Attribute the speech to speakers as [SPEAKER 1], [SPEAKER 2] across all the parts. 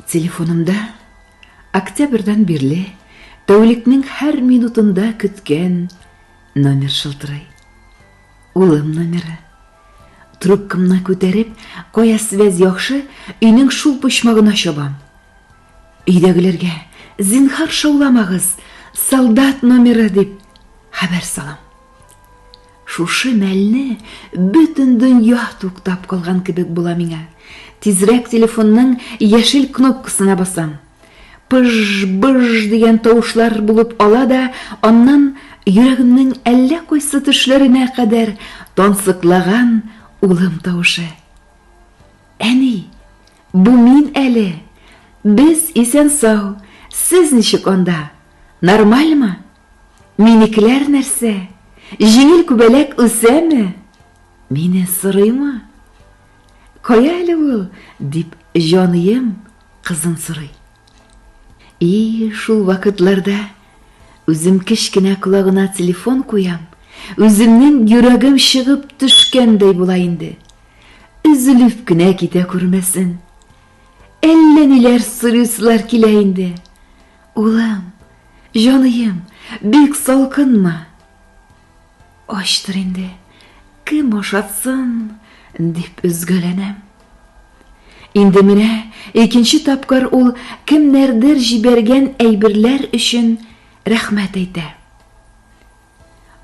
[SPEAKER 1] Телефонымда октябрьдан бирле тәүлекнең һәр минутында көткән номер шылтырый. Улым номеры. Трубкамны күтәреп, кая связь яхшы, өйнең шул почмагына чабам. Өйдәгеләргә зинһар шауламагыз, солдат номеры дип хәбәр салам. Шушы мәлне бөтен дөнья туктап калган кебек була миңа. Тизрәк телефонның яшел кнопкасына басам. Пыж-быж дигән тавышлар булып ала да, аннан йөрәгемнең әллә кайсы төшләренә кадәр тансыклаган улым тавышы. Әни, бу мин әле. Без исән сау. Сез ничек анда? Нормальмы? Минекеләр нәрсә? Җиңел күбәләк үсәме? Мине сорыймы? Кая әле ул? Дип җаныем кызын сорый. Шул вакытларда үзем кечкенә колагына телефон куям, үземнең йөрәгем чыгып төшкәндәй була инде. Üzülüp кенә китә күрмәсен. Әллә ниләр сорыйсылар килә инде. Улым, җаныем, бик салкынмы? Ачтыр инде, кем ашатсын, дип üzгәләнәм. Инде менә икенче тапкыр ул кемнәрдер җибәргән әйберләр өчен рәхмәт әйтә.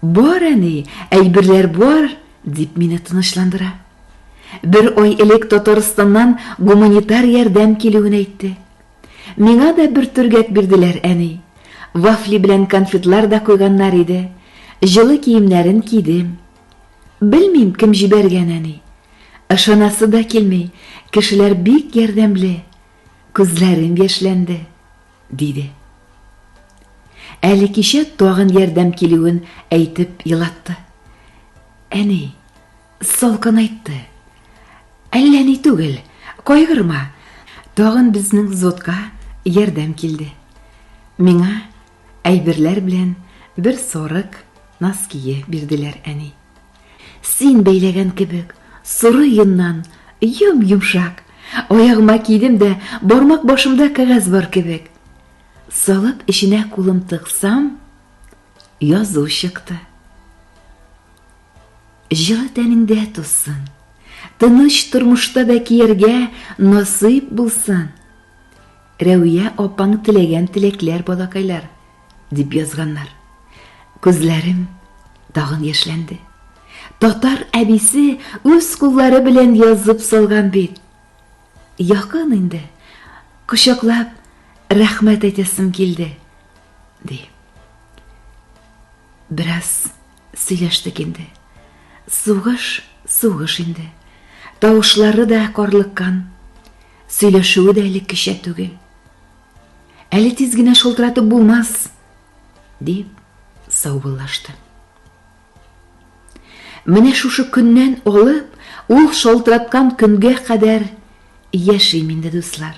[SPEAKER 1] Бар әни, әйберләр бар, дип мине тынычландыра. Бер ай элек Татарстаннан гуманитар ярдәм килүен әйтте. Миңа да бер төргәк бирделәр, әни. Вафли белән конфетлар да куйганнар иде. Җылы киемнәрен кидем. Белмим, кем җибәргән, әни. Ышанасы да килмей, кешеләр бик ярдәмле. Күзләрем яшьләнде, диде. Әле кичә тагын ярдәм килүен әйтеп елатты. Әни, салкын әйтте. Әллә ни түгел, кайгырма. Тагын безнең зотка ярдәм килде. Миңа әйберләр белән бер сарык ноские бирделәр, әни. Син бәйләгән кебек, соры йоннан, йом-йомшак. Аягыма кидем дә, бармак башымда кәгазь бар кебек. Салып эченә кулым тыксам, язу чыкты. Җылы тәнеңдә туссын, тыныч тормышта да киергә насыйп булсын. Рәвия апаң теләгән теләкләр, балакайлар, дип язганнар. Күзләрем тагын яшьләнде. Татар әбисе үз куллары белән язып салган бит. Якын инде, кочаклап рәхмәт әйтәсем килде, ди. Бераз сөйләштек инде. Сугыш инде. Тавышлары да карлыккан. Сөйләшүе дә элеккечә түгел. Әле тиз генә шылтыратып булмас, дип саубуллашты. Менә шушы көннән алып, ул шалтыраткан көнгә кадәр яшим инде, дуслар.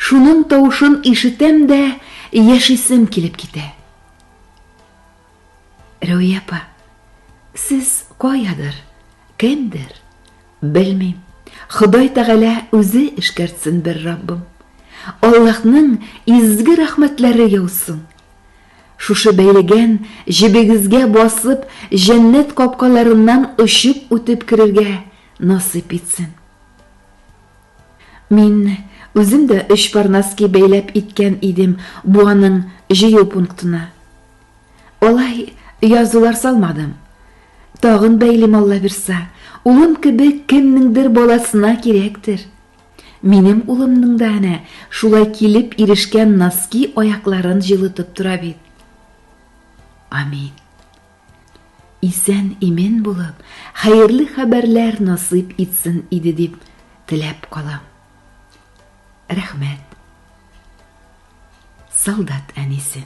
[SPEAKER 1] Шуның тавышын ишетәм дә яшисем килеп китә. Рәвия апа, сез каядыр, кемдер? Белмим. Ходай Тәгалә үзе эшкәртсен бер Раббым. Аллаһның изге рәхмәтләре яусын. Шушы бәйләгән җибегезгә басып, җәннәт капкаларыннан очып үтеп керергә насыйп итсен. Мин үзем дә 3 пар носки бәйләп иткән идем буаның җыю пунктына. Алай язулар салмадым. Тагын бәйлим, Алла бирсә. Улым кебек кемнеңдер баласына кирәктер. Минем улымның да әнә шулай килеп ирешкән носки аякларын җылытып тора бит. Амин. Исән имен булып, хәерле хәбәрләр насыйп итсен иде дип теләп калам. Рәхмәт. Солдат әнисе.